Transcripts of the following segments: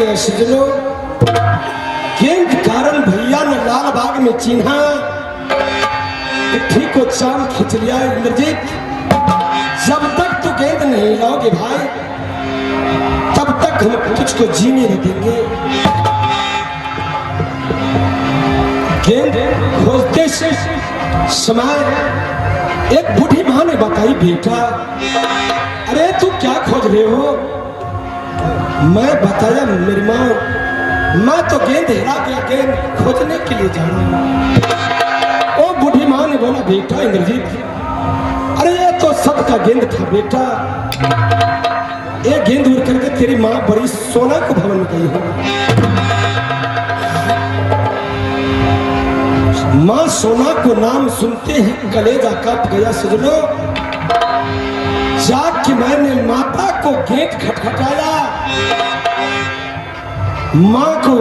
गया सजनो। गेंद कारण भैया ने लाल बाग में चिन्हा, ठीक को चांद खींच लिया। इंद्रजीत, जब तक तू गेंद नहीं लाओगे भाई, तब तक हम तुझको जीने न देंगे। गेंद खोजते से समय एक बूढ़ी माँ ने बताई, बेटा अरे तू क्या खोज रहे हो? मैं बताया, मेरी माँ मैं तो गेंद हेरा गया, गेंद खोजने के लिए जा रहा हूँ। ओ बूढ़ी माँ ने बोला, बेटा इंद्रजीत, अरे ये तो सबका गेंद था बेटा, ये गेंद उड़ करके तेरी माँ बड़ी सोना को भवन में गई है। माँ सोना को नाम सुनते ही कलेजा काट गया सजनो। जाग के मैंने माता को गेट खटखटाया, माँ को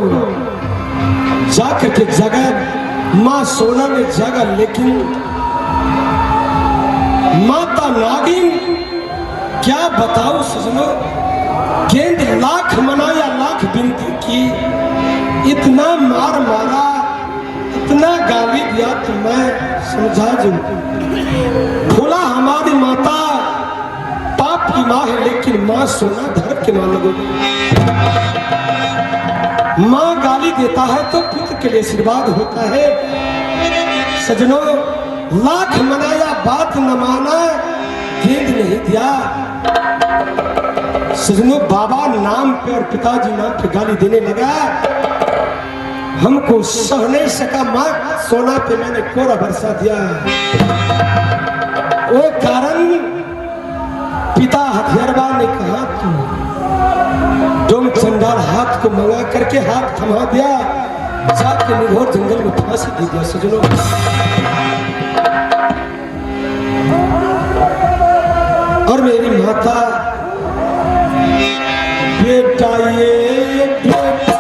जाकर के जगह, माँ सोना ने जगा, लेकिन माता नागिन क्या बताऊं सजनो। गेंद लाख मनाया, लाख विनती की, इतना मार मारा, इतना गाली दिया तो मैं समझा जो भोला हमारी माता पाप की माँ है, लेकिन माँ सोना धर्म की माँ लगोगी। माँ गाली देता है तो पुत्र के लिए आशीर्वाद होता है। सजनों, लाख मनाया बात न माना, गेंद नहीं दिया। सजनों, बाबा नाम पे और पिताजी नाम पे गाली देने लगा, हमको सह नहीं सका। माँ सोना पे मैंने कोरा बरसा दिया। वो कारण पिता हथियारवा ने कहा, तू डोम चंडाल हाथ को मंगा करके हाथ थमा दिया, जाके निघोर जंगल में फांसी दे दिया। सजनों, और मेरी माता, बेटा ये बेटा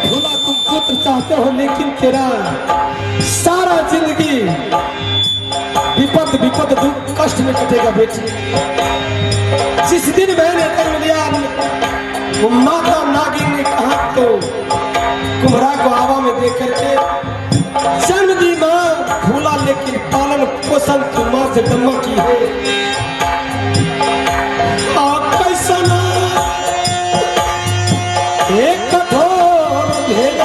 भोला, तुम पुत्र चाहते हो, लेकिन तेरा सारा जिंदगी विपद विपद दुख कष्ट में कटेगा बेटी। जिस दिन मैंने जन्म लिया, वो माता नागिन ने कहा तो कुम्हरा को आवा में देख करके जन्म दी माँ भोला, लेकिन पालन पोषण तो माँ जगदम्बा की है। एक कठोर भेद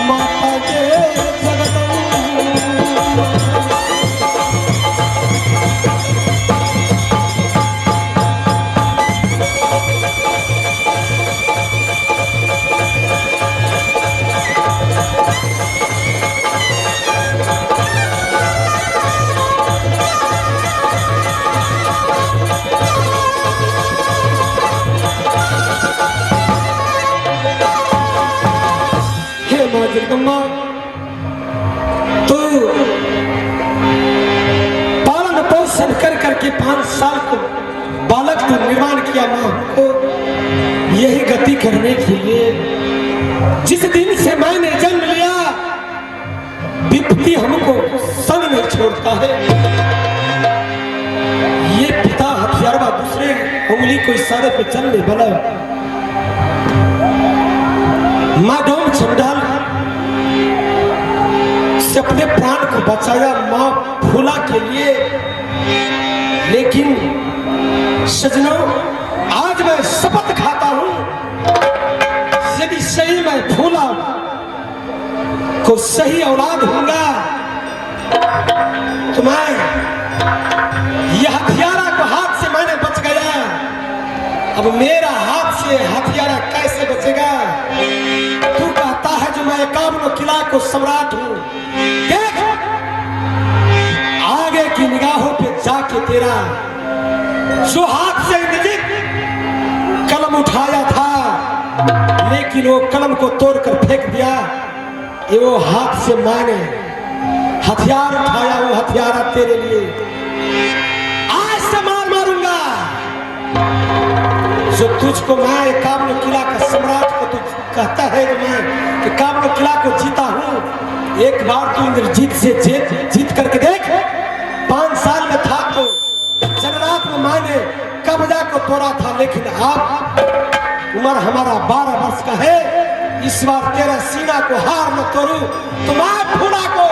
माता के जगदम्बा, तो पालन पोषण कर करके 5 साल को बालक तो निर्माण किया माँ को यही गति करने के लिए। जिस दिन से मैंने जन्म लिया, विपत्ति हमको संग नहीं छोड़ता है। ये पिता हथियारवा दूसरे उंगली को इशारे पे चलने वाला माँ डोम चंडाल से अपने प्राण को बचाया माँ भोला के लिए। लेकिन सजनों, आज मैं शपथ खाता हूं, को सही औलाद होगा तो मैं यह हथियारा को हाथ से मैंने बच गया, अब मेरा हाथ से हथियारा कैसे बचेगा? तू कहता है जो मैं 51 किला को सम्राट हूं, देख आगे की निगाहों पे जाके तेरा जो हाथ से इंद्रजीत कलम उठाया था, लेकिन वो कलम को तोड़कर फेंक दिया, ये वो हाथ से मैंने हथियार उठाया, वो हथियार तेरे लिए आज से मार मारूंगा। जो तुझको मैं 51 किला का सम्राट को तू कहता है कि मैं 51 किला को जीता हूं, एक बार तू इंद्रजीत से जीत करके देख। 5 साल में था तो जनरात में मैंने कब्जा को तोड़ा था, लेकिन अब उम्र हमारा 12 वर्ष का है, इस बार तेरा सीना को हार न तोड़ू तो मैं फूला को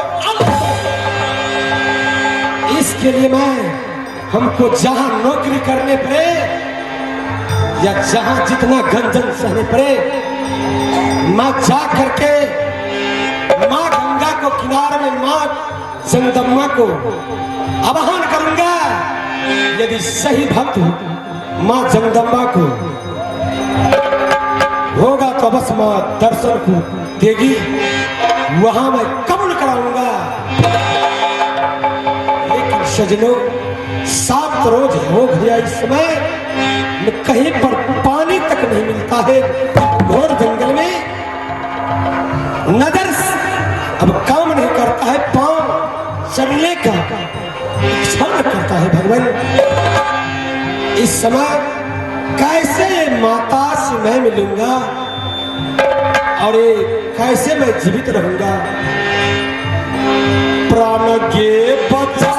इसके लिए मैं हमको जहां नौकरी करने पड़े या जहां जितना गंजन सहने पड़े, मैं जा करके माँ गंगा को किनारे में माँ जगदम्बा को आवाहन करूंगा। यदि सही भक्त माँ जगदम्बा को होगा तो बस माँ दर्शन को देगी, वहां मैं कबूल कराऊंगा। लेकिन सजनों 7 रोज हो गया, इस समय कहीं पर पानी तक नहीं मिलता है, घोर जंगल में नजर अब काम नहीं करता है, पांव चलने का इच्छा करता है। भगवान इस समय कैसे ये माता से मैं मिलूंगा और ये कैसे मैं जीवित रहूंगा? प्राण के बचा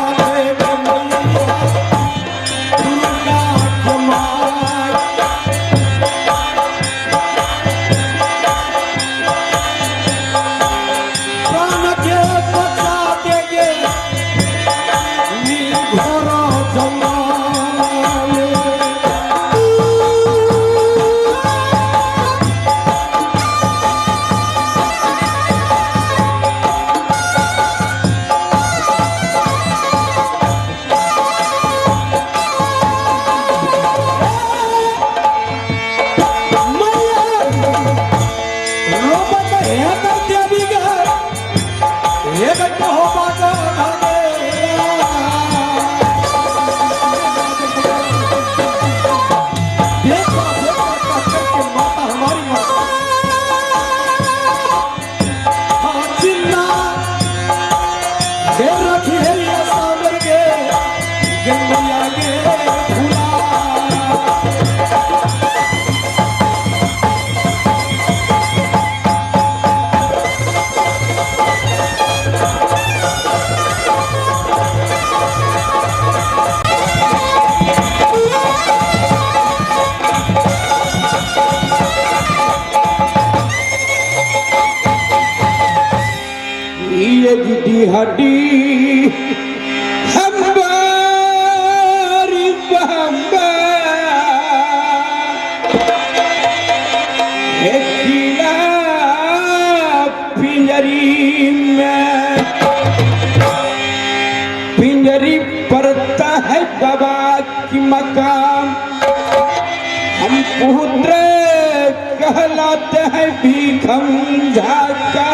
हड्डी हमारी बहम्बा किला पिंजरी में पिंजरी पड़ता है बाबा की मकाम, हम पुत्र कहलाते हैं भीखम झाका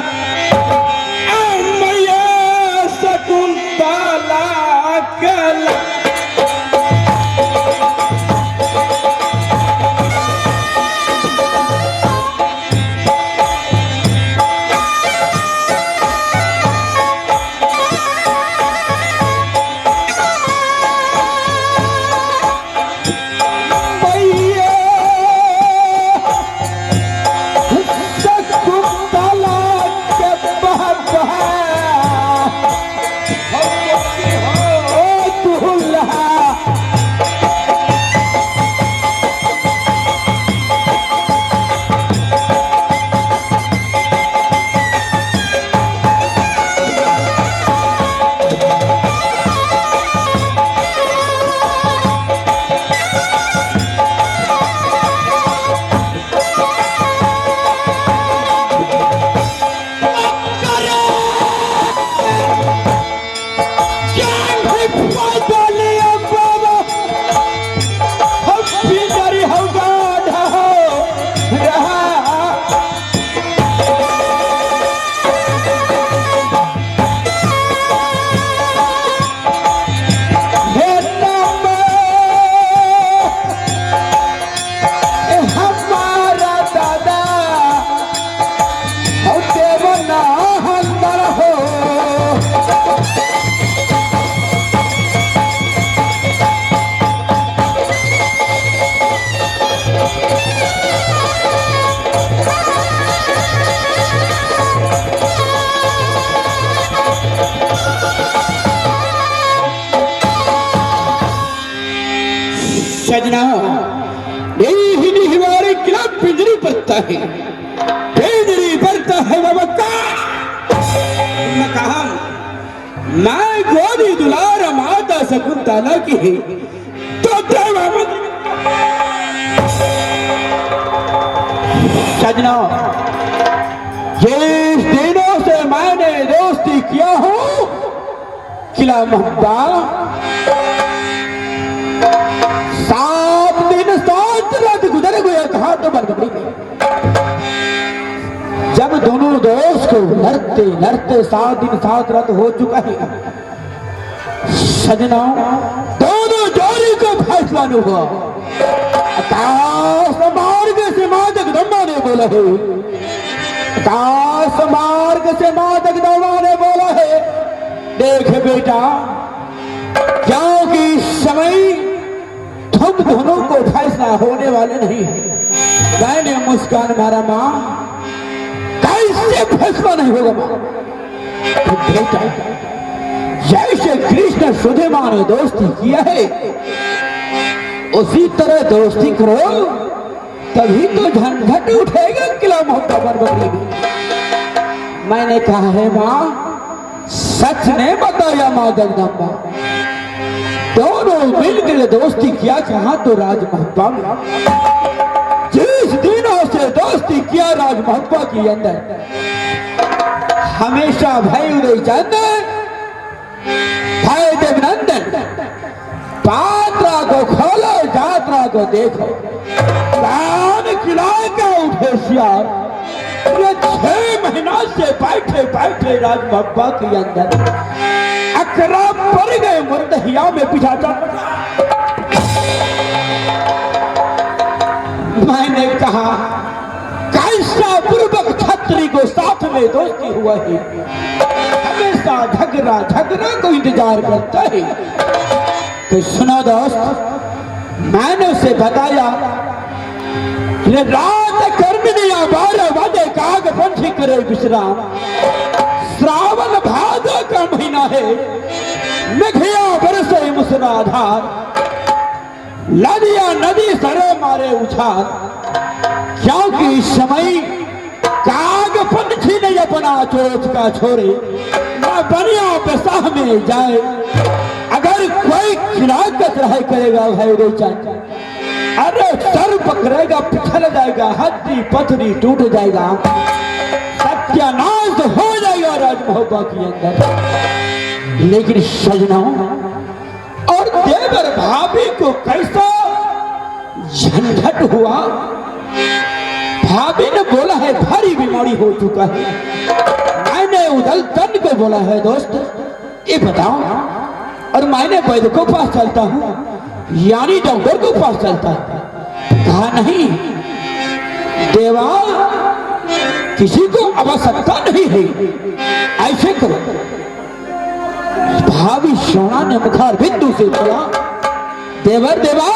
नहीं हमारे किला पिंजरी पड़ता है, पिंजरी पड़ता है बाबा का। मैं कहा मैं गोदी दुलार माता शकुंतला की है तो बाबा सजना, जिस दिनों से मैंने दोस्ती किया हूं किला मोहब्बा, 7 दिन 7 रात गुजर गए कहा तो बरबड़ी में। जब दोनों दोस्त को लड़ते लड़ते 7 दिन 7 रात हो चुका है सजना, दोनों जोड़ी को फैसला नहीं हुआ। आकाश मार्ग से मां जगदम्बा ने बोला है, आकाश मार्ग से मां जगदम्बा ने बोला है, देख बेटा क्योंकि समय तुम दोनों को फैसला होने वाले नहीं है। मैंने मुस्कान मारा, मां कैसे फैसला नहीं होगा मां? बेटा जैसे कृष्ण सुदामा ने दोस्ती किया है उसी तरह दोस्ती करो, तभी तो झंझट उठेगा किला मोहब्बा बरबरी में। मैंने कहा है मां, सच ने बताया मां जगदम्बा, दोनों मिलकर दोस्ती किया कहा तो राज मोहब्बा में। जिस दिनों से दोस्ती किया राज मोहब्बा के अंदर, हमेशा भाई उदय चंद भाई देवनंदन पात्रा को खोलो यात्रा को देखो, कान किला का उठे सियार। 6 महीना से बैठे बैठे राज मोहब्बा के अंदर अकरा पड़ गए मुर्दहिया में पिछाचा। मैंने कहा कैसा पूर्वक छत्री को साथ में दोस्ती हुआ है, हमेशा झगड़ा झगड़ा को इंतजार करता है। तो सुनो दोस्त, मैंने उसे बताया रात कर्मनिया 12 बजे काग पंछी करे विश्राम, श्रावण भादो का महीना है, मेघिया बरसे मुसलाधार, नदिया नदी सरे मारे उछाल, क्योंकि समय काग पंछी ने अपना चोच का छोड़े न बनिया बेसाह में जाए। अगर कोई खिलाकत रह करेगा भाई रोचन, अरे सर पकड़ेगा पिछल जाएगा, हड्डी पथरी टूट जाएगा, सत्यानाश हो जाएगा राज मोहब्बा के अंदर। लेकिन सजना और देवर भाभी को कैसा झंझट हुआ। भाभी ने बोला है भारी बीमारी हो चुका है। मैंने उदल तन को बोला है दोस्त ये बताओ, और मैंने वैद्य को पास चलता हूँ यानी डॉक्टर को पास चलता है। कहा नहीं देवा, किसी को आवश्यकता नहीं है, ऐसे करो। भाभी सोना ने मुखार बिंदु से बोला, देवर देवा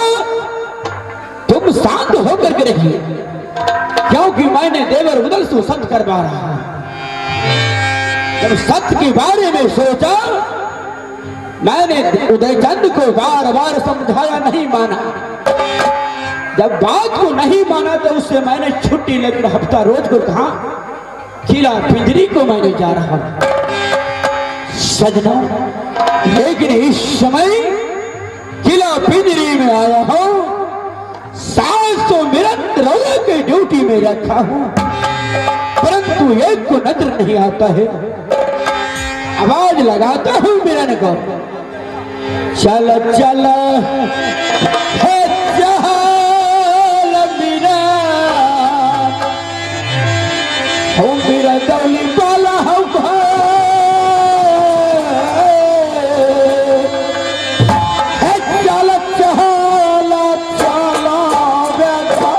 तुम शांत होकर के रहिए, क्योंकि मैंने देवर उदल से सत्य करवा रहा हूं। जब सत्य के बारे में सोचा, मैंने उदयचंद को बार बार समझाया, नहीं माना। जब बात को नहीं माना तो उससे मैंने छुट्टी लेकर हफ्ता रोज को कहा किला पिंजरी को मैंने जा रहा हूं सजना। लेकिन इस समय किला पिंजरी में आया हूं, 700 निरंतर के ड्यूटी में रखा हूं, परंतु एक को नजर नहीं आता है। आवाज लगाता हूं मिलन को, चल चल है चल मीरा, हो मेरा दौली वाला हो है, चल चल चला बेटा।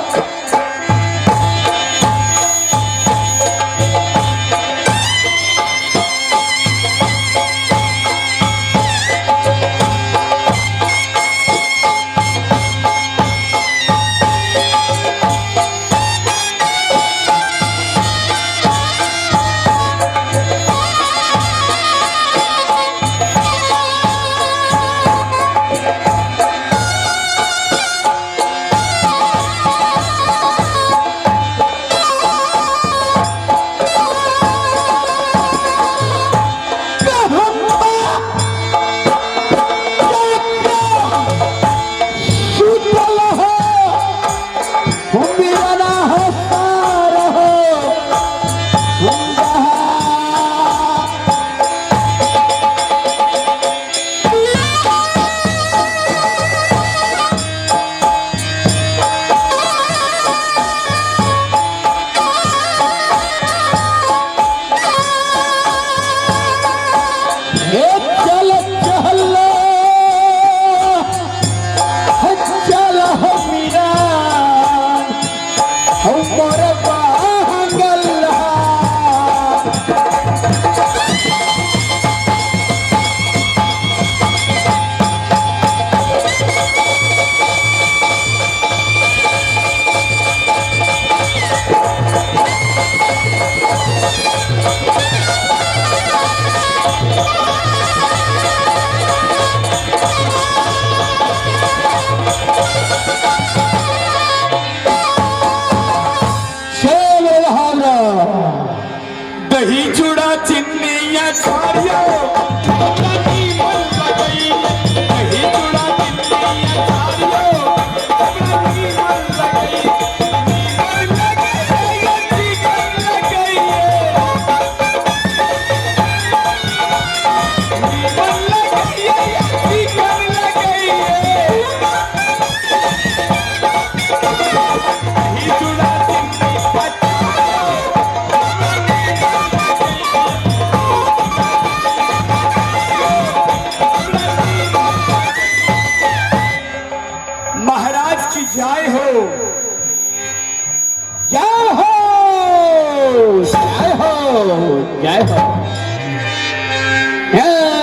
जय हो।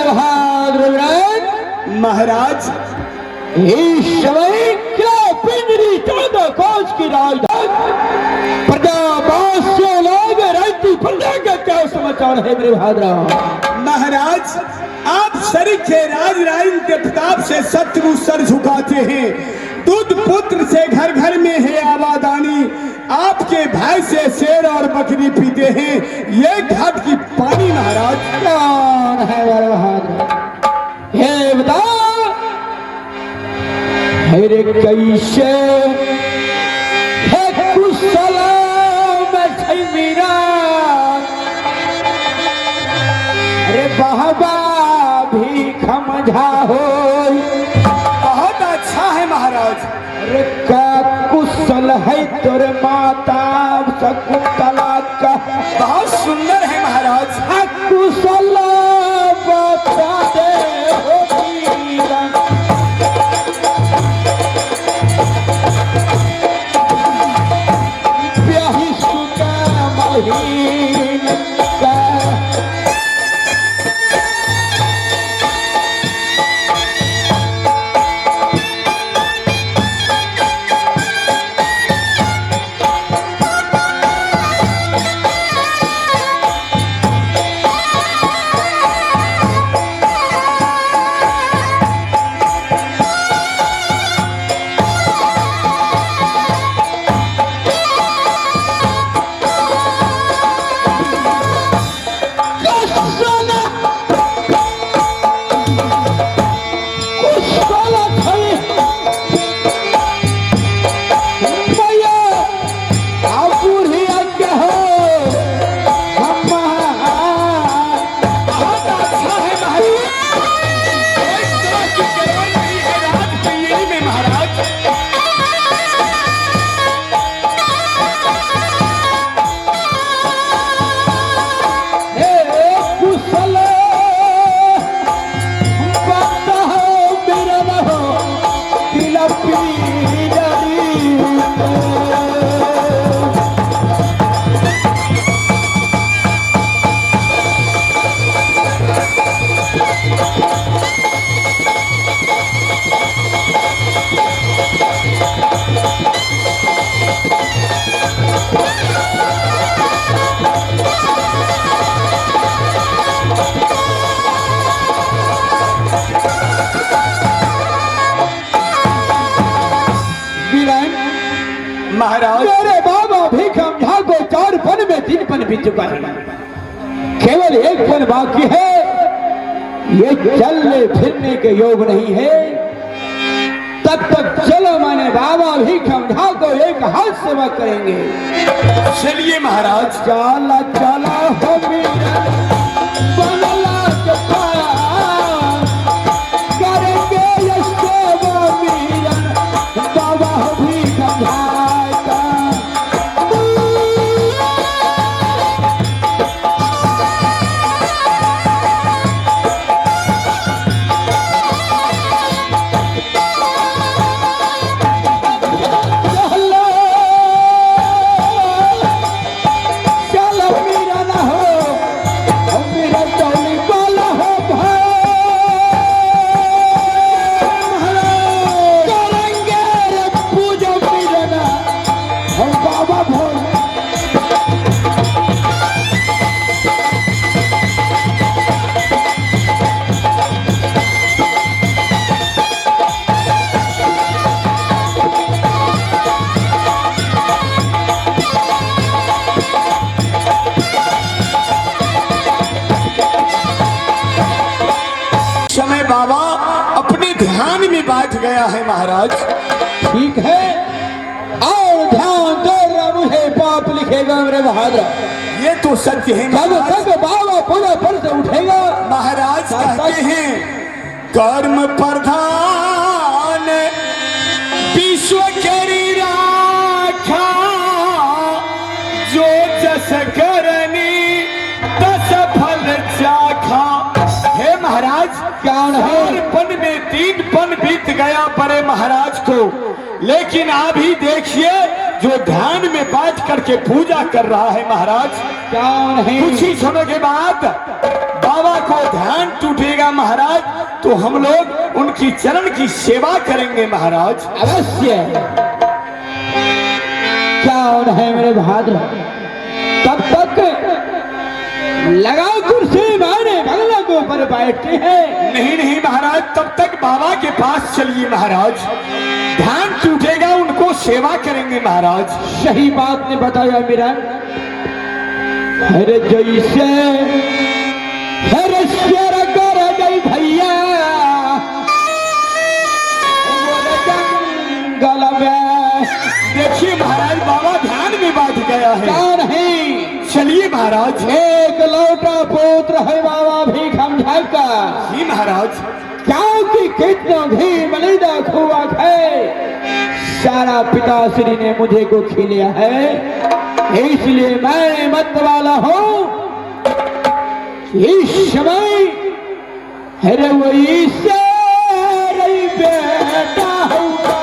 बहादुर महाराज इस समय क्या पिंजरी 14 कोस की राजधानी प्रजावासियों लोग रहती प्रजा का क्या समाचार है मेरे बहादुर? महाराज आप शरीक के राज राइन के प्रताप से शत्रु सर झुकाते हैं। दूध पुत्र से घर घर में है आबादानी। आपके भाई से शेर और बकरी पीते हैं। ये घाट की पानी महाराज। कौन है मेरे बहादुर? हे बता मेरे कैसे है कुशला में मीरा। अरे बाबा भी खमझा हो। बहुत अच्छा है महाराज। अरे का कुशल है तोरे माता शकुंतला का। बहुत सुंदर है महाराज। कुशल बता दे हो मीरा। ब्याही सुना महीन का। महाराज मेरे बाबा भीखम झा को 4 पन में 3 पन बीत चुका है। केवल 1 पन बाकी है। ये चलने फिरने के योग नहीं है। तब तक चलो मैंने बाबा भीखम झा को एक हाथ सेवा करेंगे। चलिए महाराज। चला चला हो मीरा बनला के पार करेंगे ये सेवा मीरा बाबा भीखम झा। बाबा अपने ध्यान में बैठ गया है महाराज। ठीक है और ध्यान दो मुझे पाप लिखेगा मेरे बहादुर। ये तो सत्य है जब तक बाबा पूरा पर से उठेगा महाराज कहते हैं कर्म प्रधान विश्व करी राखा जो जस करनी तस फल चाखा। हे महाराज ज्ञान है 4 पन में 3 पन बीत गया परे महाराज को। लेकिन अभी देखिए जो ध्यान में बैठ करके पूजा कर रहा है महाराज। कौन है? कुछ ही समय के बाद बाबा को ध्यान टूटेगा महाराज, तो हम लोग उनकी चरण की सेवा करेंगे महाराज। अवश्य। कौन है मेरे भाद्र? तब तक लगाओ कुर्सी, माने बंगला के ऊपर बैठते हैं। नहीं नहीं महाराज, तब तक बाबा के पास चलिए महाराज, ध्यान टूटेगा उनको सेवा करेंगे महाराज। सही बात ने बताया मेरा। अरे जैसे हरे शेर कर गई भैया जंगल में। देखिए महाराज, बाबा ध्यान में बैठ गया है। कौन है? चलिए महाराज। एक लौटा पुत्र है बाबा भी समझा का। जी महाराज। क्योंकि कितना भी मलिदा खुआ है, सारा पिताश्री ने मुझे को खिलाया है, इसलिए मैं मत वाला हूँ। इस समय अरे वही से बेटा होगा।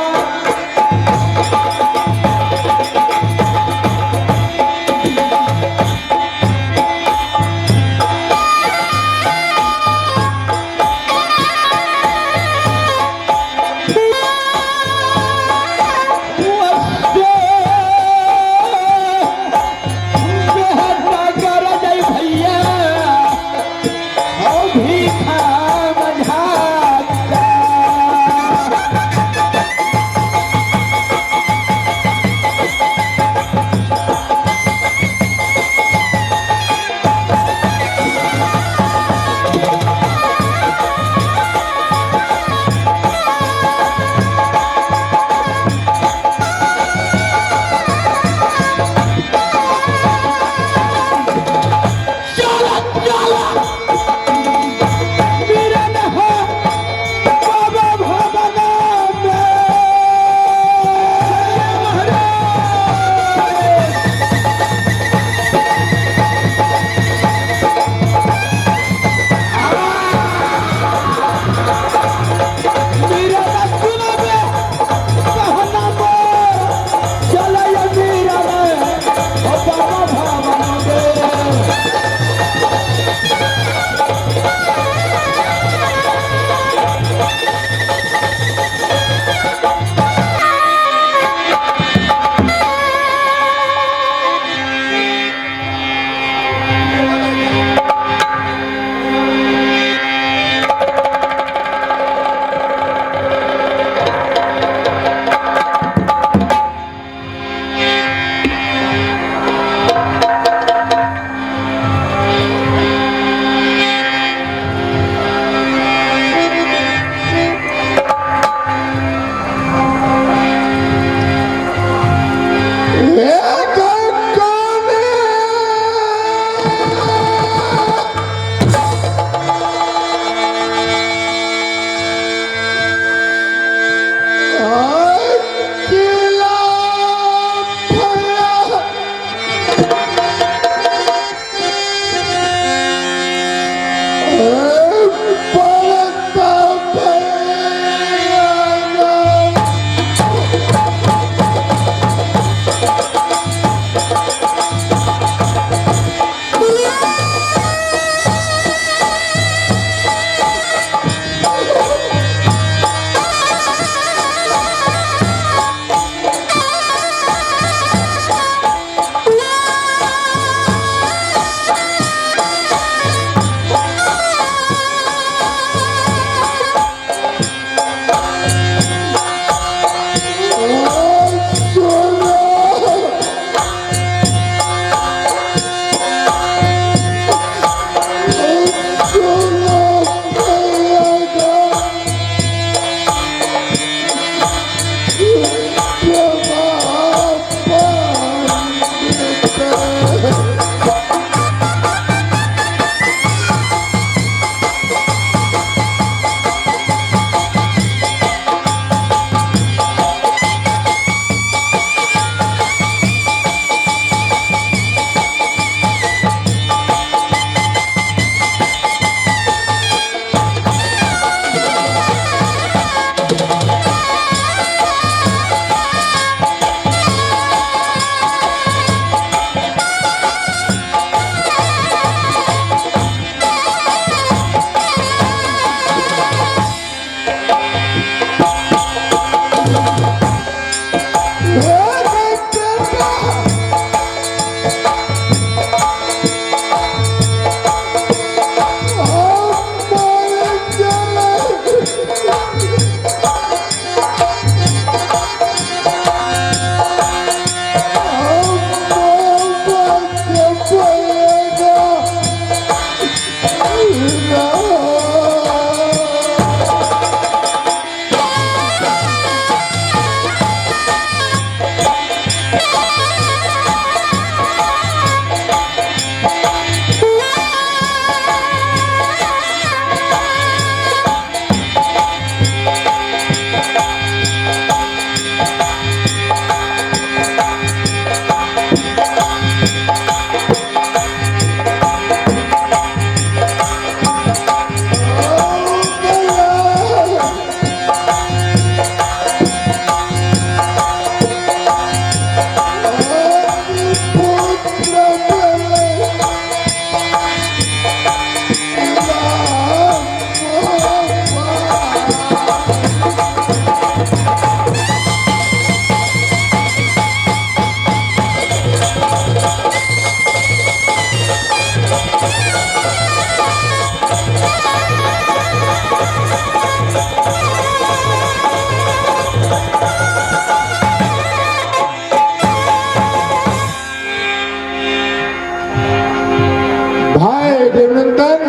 भाई देवनंदन,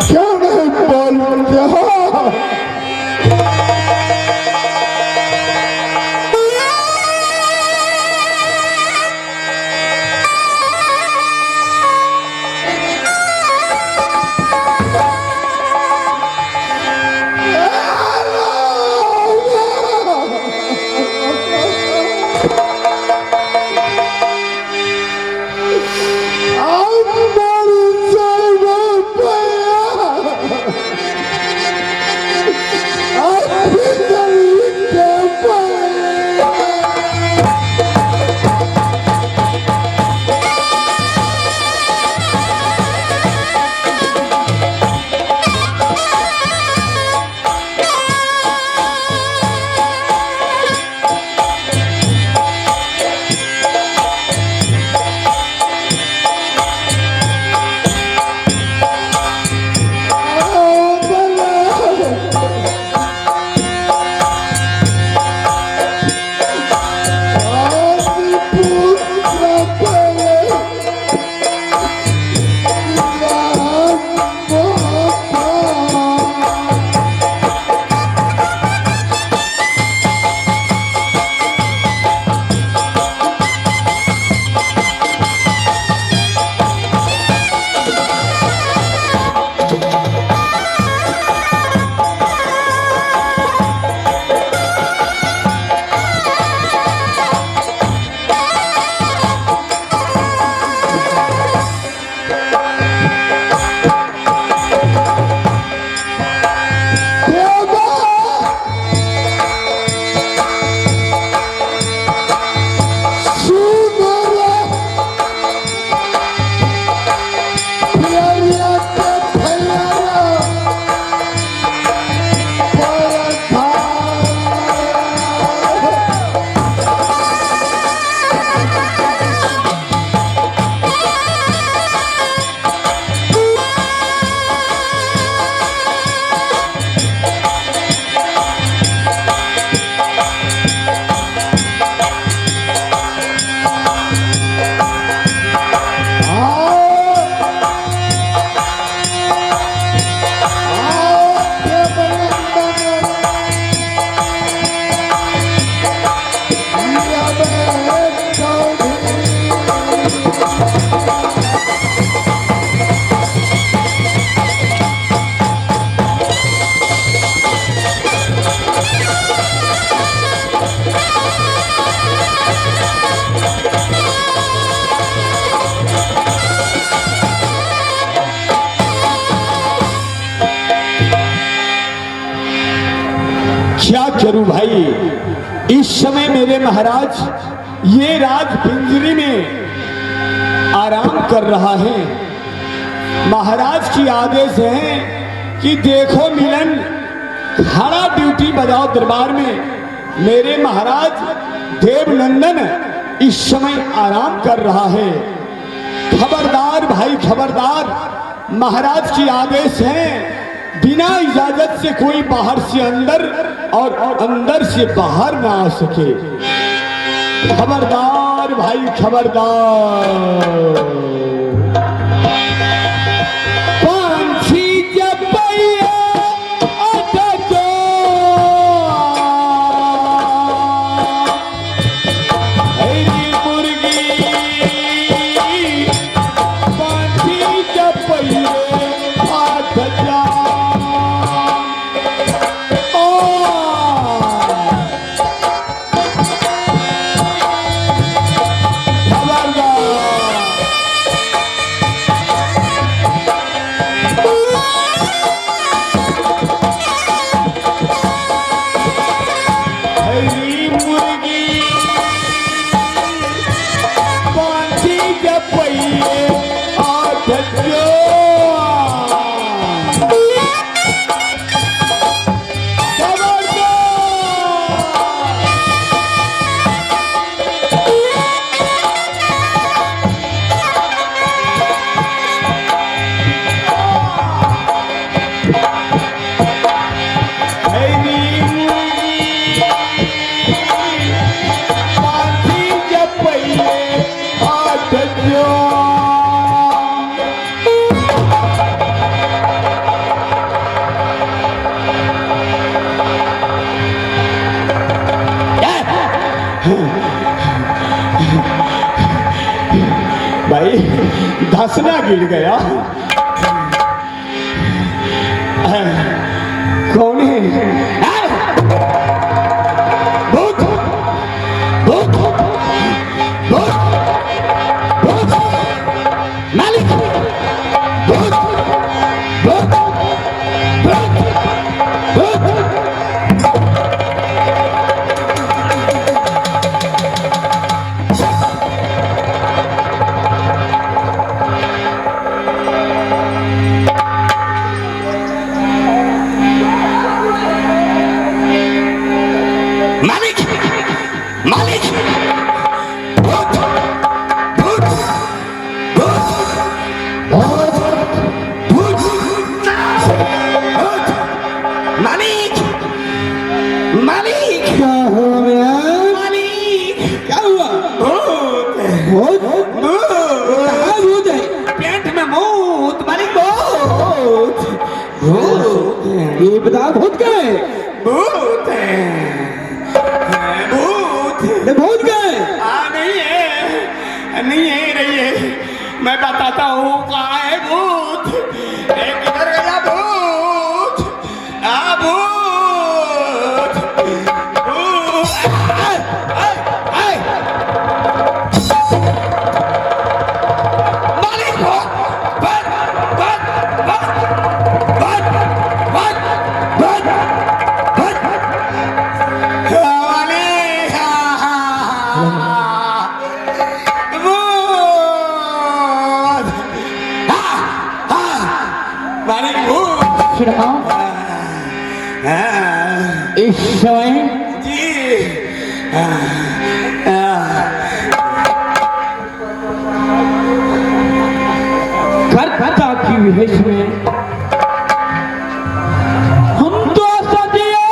क्यों नहीं बोलते हो? क्या करूं भाई, इस समय मेरे महाराज ये राज पिंजरी में आराम कर रहा है। महाराज की आदेश है कि देखो मिलन, खड़ा ड्यूटी बजाओ दरबार में। मेरे महाराज देवनंदन इस समय आराम कर रहा है। खबरदार भाई खबरदार, महाराज की आदेश है बिना इजाजत से कोई बाहर से अंदर और अंदर से बाहर ना आ सके। खबरदार भाई खबरदार। पांछी जब अटको भाई धसना गिर गया। कौन है? भूत भूत भूत भूत मालिक भूत भूत भूत भूत मालिक मालिक भूत भूत भूत भूत भूत मालिक मालिक क्या हो गया? मालिक क्या हुआ? भूत भूत? भूत कहाँ भूत है? पेट में मूत मालिक मूत भूत? ये बता भूत क्या है? भूत है भूत ये भूत क्या है? नहीं है नहीं है। मैं बताता हूँ कहाँ है भूत। एक किधर गया भूत? भूत भूत मालिक भूत बंद बंद बंद बंद बंद बंद बंद वाले भूत मालिक भूत सुनो इस समय जी कर्ता की विवेश में हम तो सदियों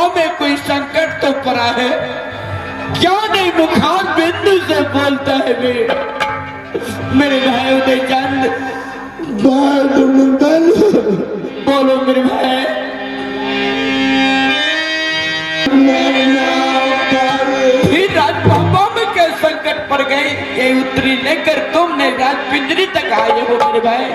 पाँव में कोई संकट तो पड़ा है, क्यों नहीं मुखार बिंदु से बोलता है मेरे भाई उदय चंद? बोलो मेरे भाई। फिर राजपापा में क्या संकट पड़ गए? ये उत्तरी लेकर तुमने राजपिंजरी तक आए हो मेरे भाई।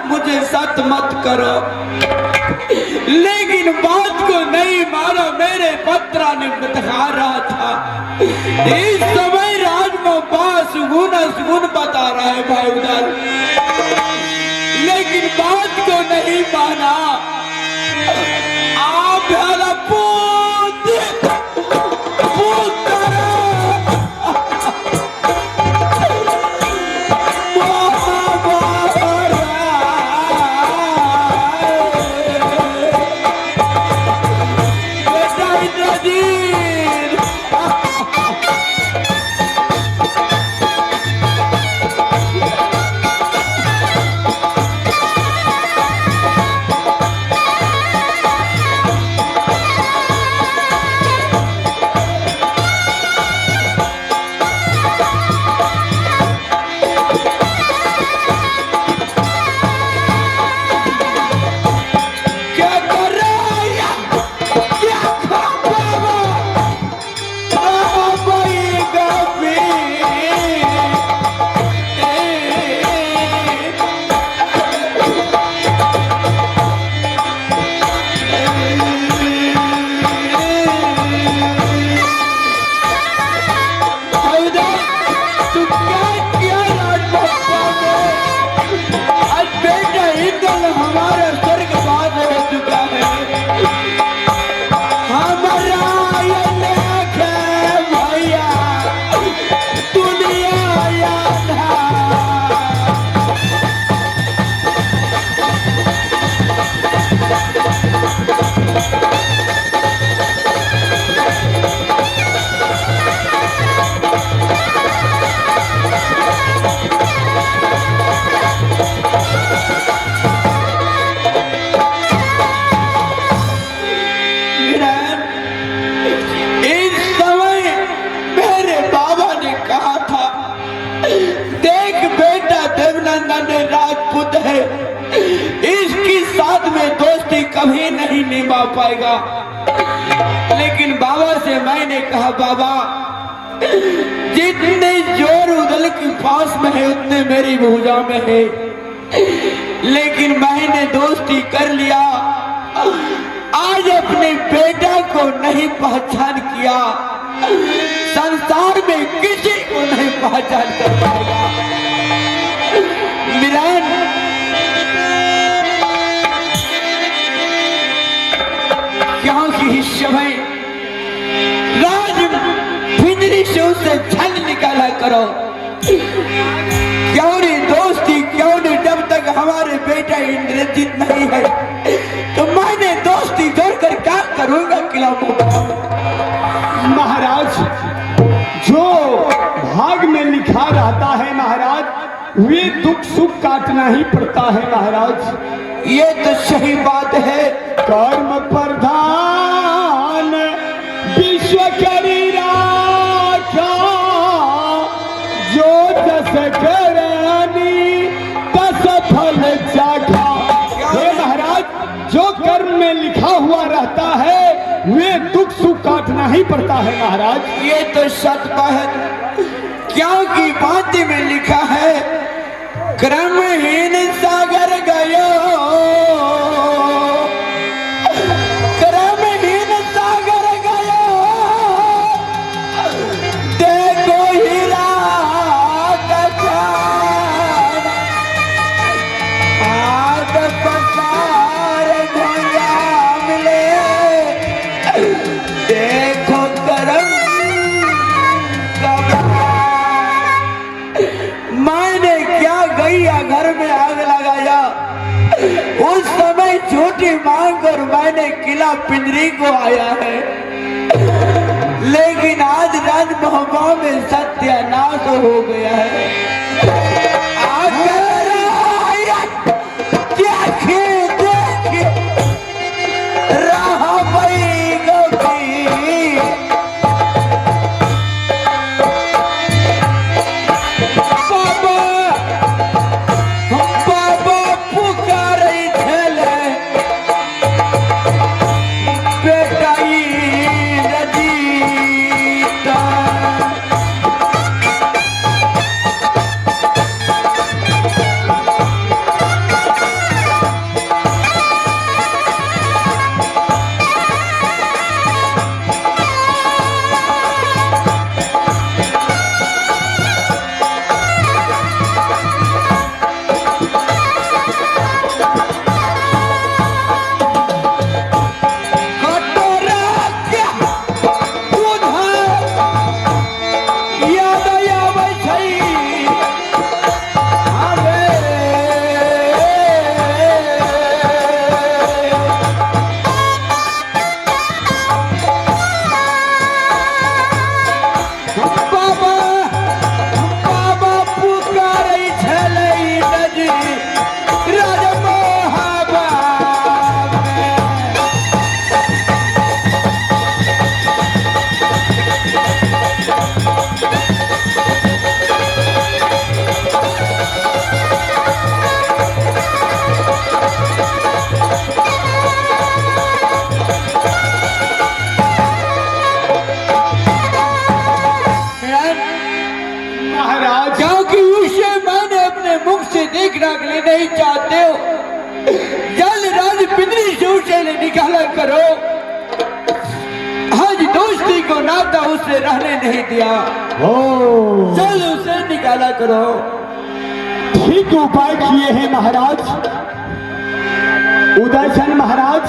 मुझे सत मत करो, लेकिन बात को नहीं मानो। मेरे पत्रा ने बता रहा था इस समय राजमा पास गुण बता रहा है भाई उधर, लेकिन बात को नहीं माना। आप कभी नहीं निभा पाएगा। लेकिन बाबा से मैंने कहा, बाबा जितने जोर उदल के पास में है उतने मेरी भुजा में है, लेकिन मैंने दोस्ती कर लिया, आज अपने बेटा को नहीं पहचान किया, संसार में किसी को नहीं पहचान कर पाएगा। मिलन क्योंकि इस समय राज पिंजरी से उसे छल निकाला करो। क्यों नहीं दोस्ती, क्यों नहीं, जब तक हमारे बेटा इंद्रजीत नहीं है तो मैंने दोस्ती जोड़कर क्या करूंगा किला महाराज, जो भाग में लिखा रहता है महाराज, वे दुख सुख काटना ही पड़ता है महाराज। ये तो सही बात है। कर्म प्रधान विश्व करी राखा, जो जस करनी तस फल चाखा। हे महाराज, जो कर्म में लिखा हुआ रहता है वे दुख सुख काटना ही पड़ता है महाराज। ये तो सच बात, क्योंकि बात में लिखा है क्रमहीन सागर गयो, क्रमहीन सागर गयो, देखो हीरा कचार, आग पसार भैया मिले, देखो करम मैंने क्या गैया घर में आग लगाया। उस समय झूठी मांग कर मैंने किला पिंजरी को आया है, लेकिन आज राजमहबा में सत्यानाश हो गया है। देखना के लिए नहीं चाहते हो, जल्द राज पिंजरी से उसे निकाला करो। आज दोस्ती को नाता उसे रहने नहीं दिया, जल्द उसे निकाला करो। ठीक उपाय किए हैं महाराज। उदयसन महाराज,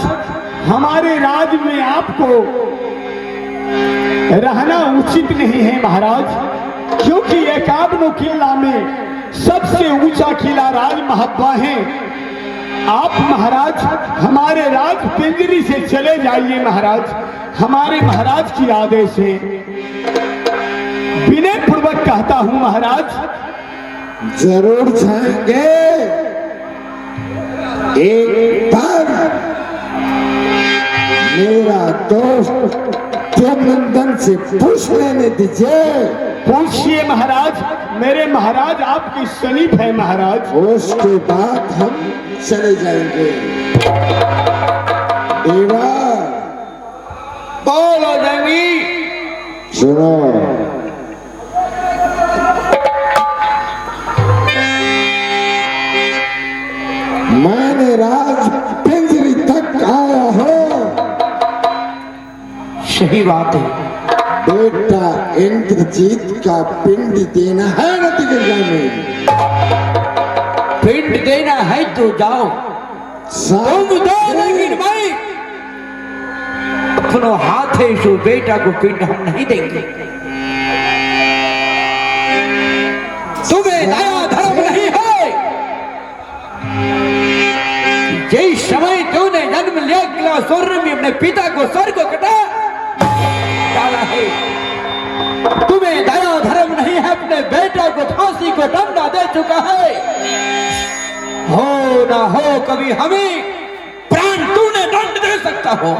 हमारे राज में आपको रहना उचित नहीं है महाराज, क्योंकि एकावनो किला में सबसे ऊंचा किला राज महब्बा है। आप महाराज हमारे राज पिंजरी से चले जाइए महाराज, हमारे महाराज की आदेश है। विनय पूर्वक कहता हूं महाराज। जरूर जाएंगे, एक बार मेरा दोस्त नंदन से पूछ लेने दीजिए। पूछिए महाराज, मेरे महाराज आपकी समीप है महाराज। उसके बाद हम चले जाएंगे। सुनो, मैंने राज पिंजरी तक आया हूं। सही बात है। बेटा इंद्रजीत का पिंड देना है नतीजा में। पिंड देना है तो जाओ, तुम दो, लेकिन भाई अपनो हाथ है सो बेटा को पिंड हम नहीं देंगे। तुम्हें दया धर्म नहीं है। जिस समय तूने जन्म लिया किला स्वर्ग में अपने पिता को सर को कटा डाला है, तुम्हें दया धर्म नहीं है। अपने बेटा को फांसी को दंडा दे चुका है। हो ना हो कभी हमें प्राण तूने दंड दे सकता हो।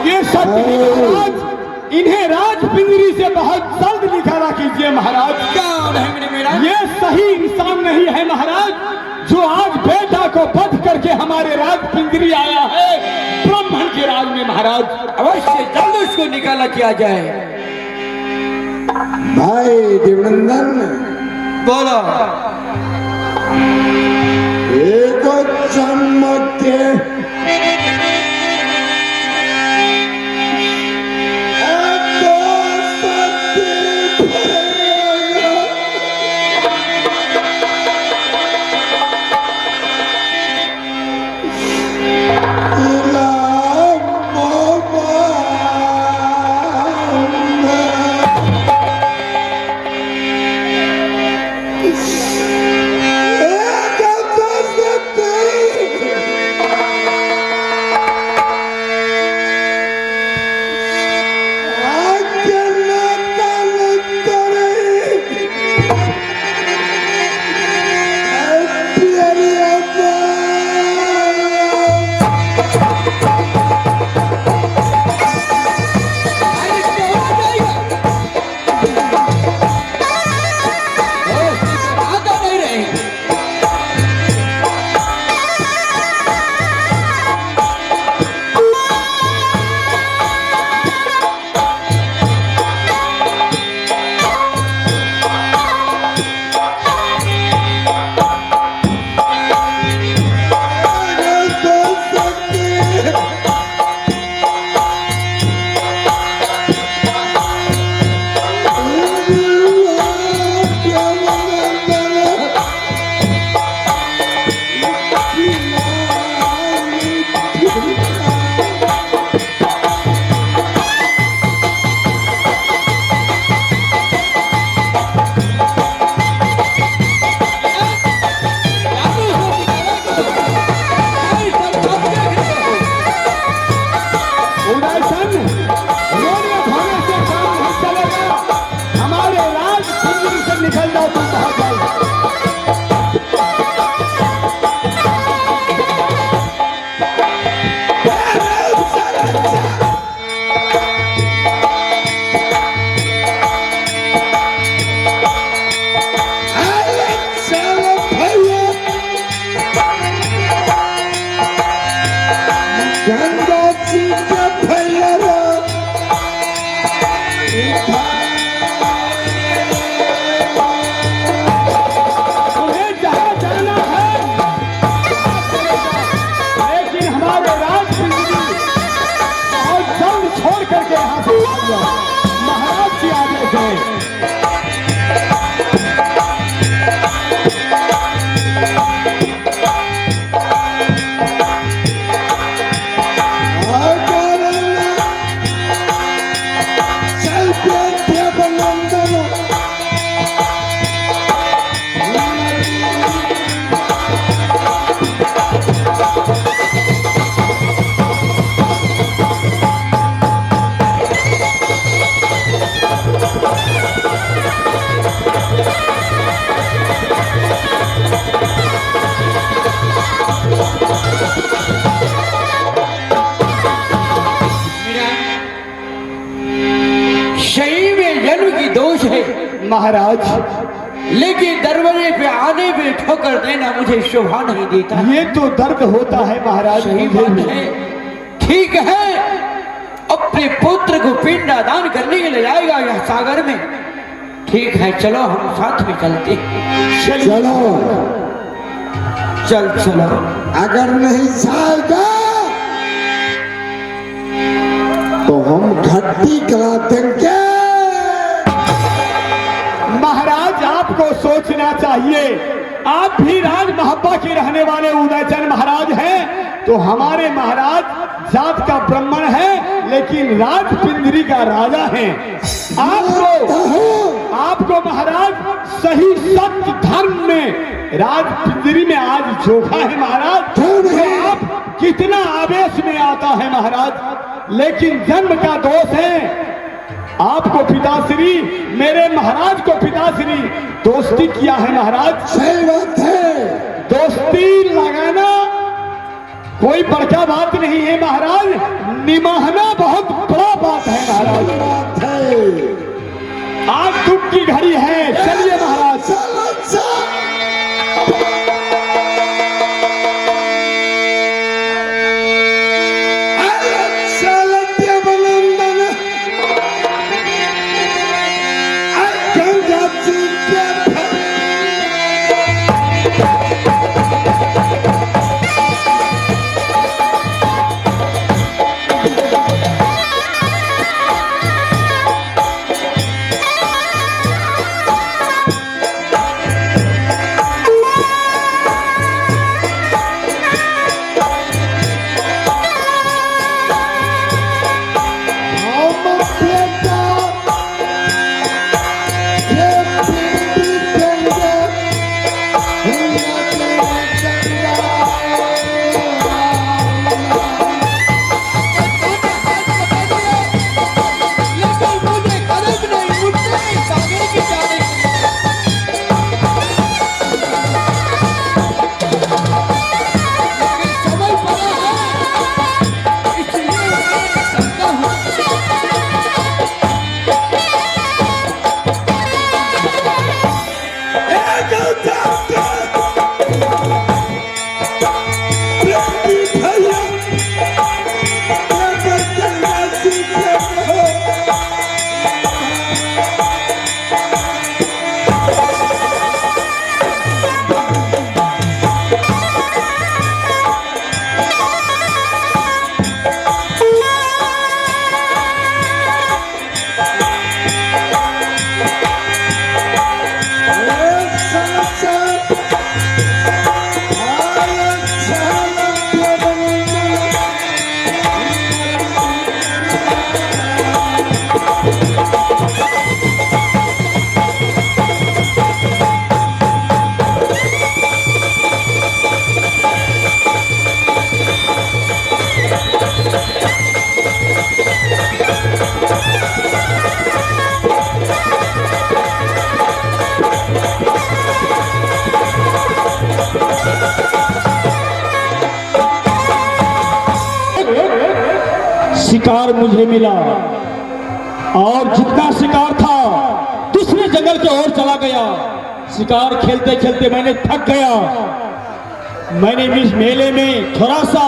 ये सत्य है महाराज। इन्हें राज पिंजरी से बहुत जल्द निकाला कीजिए महाराज। क्या नहीं मेरे मेरा? ये सही इंसान नहीं है महाराज, जो आज बेटा को बध करके हमारे राज पिंजरी आया है ब्राह्मण के राज में महाराज। अवश्य जल्द उसको निकाला किया जाए। भाई देवनंदन, बोलो। एक चमक के महाराज, लेकिन दरवाजे पे आने पे ठोकर देना मुझे शोभा नहीं देता। ये तो दर्द होता है महाराज। सही बात है, ठीक है। अपने पुत्र को पिंडदान करने के लिए जाएगा यह सागर में। ठीक है, चलो हम साथ में चलते हैं। चलो, चलो। अगर नहीं जाएगा तो हम घट्टी करा देंगे। महाराज, आपको सोचना चाहिए, आप भी राज महापा के रहने वाले उदयचंद महाराज हैं, तो हमारे महाराज जात का ब्राह्मण है लेकिन राजपिंजरी का राजा है। आपको महाराज सही सत्य धर्म में राजपिंजरी में आज झोंका है महाराज। तो आप कितना आवेश में आता है महाराज, लेकिन जन्म का दोष है। आपको पिताश्री, मेरे महाराज को पिताश्री दोस्ती किया है महाराज। सही बात है, दोस्ती लगाना कोई बड़का बात नहीं है महाराज, निभाना बहुत बड़ा बात है महाराज। बात है। आज दुख की घड़ी है, चलिए महाराज। चलो, चलो। शिकार मुझे मिला और जितना शिकार था दूसरे जंगल की ओर चला गया। शिकार खेलते खेलते मैंने थक गया। मैंने इस मेले में थोड़ा सा